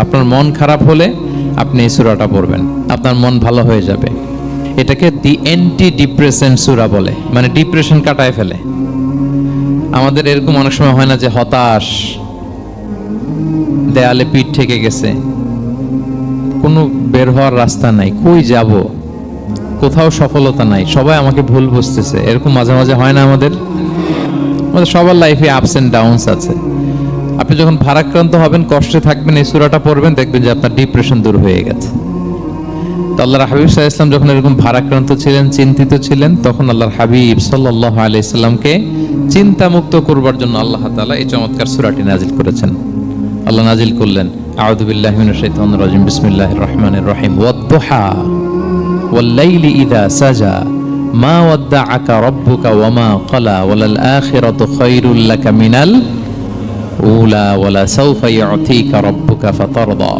আপনার মন খারাপ হলে আপনি এই সূরাটা পড়বেন, আপনার মন ভালো হয়ে যাবে। এটাকে দি অ্যান্টি ডিপ্রেসেন্ট সূরা বলে, মানে ডিপ্রেশন কাটায় ফেলে। আমাদের এরকম অনেক সময় হয় না যে হতাশ, দেয়ালে পিঠ ঠেকে গেছে, কোনো বের হওয়ার রাস্তা নাই, কই যাব, কোথাও সফলতা নাই, সবাই আমাকে ভুল বুঝতেছে, এরকম মাঝে মাঝে হয় না? আমাদের সবার লাইফে আপস এন্ড ডাউনস আছে। আপনি যখন ভারাক্রান্ত হবেন, কষ্টে থাকবেন, এই সূরাটা পড়বেন, দেখবেন যে আপনার ডিপ্রেশন দূর হয়ে গেছে। তো আল্লাহর হাবিব সাল্লাল্লাহু আলাইহি ওয়াসাল্লাম যখন এরকম ভারাক্রান্ত ছিলেন, চিন্তিত ছিলেন, তখন আল্লাহর হাবিব সাল্লাল্লাহু আলাইহি সাল্লামকে চিন্তামুক্ত করবার জন্য আল্লাহ তাআলা এই চমৎকার সূরাটি নাজিল করেছেন। আল্লাহ নাজিল করলেন, আউযু বিল্লাহি মিনাশ শাইতানির রাজিম, বিসমিল্লাহির রহমানির রহিম, ওয়াদ-দুহা ওয়াল লাইলি ইযা সাজা মা ওয়াদ্দাআকা রাব্বুকা ওয়া মা ক্বালা ওয়ালাল আখিরাতু খায়রুল লাকা মিনাল উলা ওয়ালা সাওফা ইউতিকা রাব্বুকা ফাতারদা।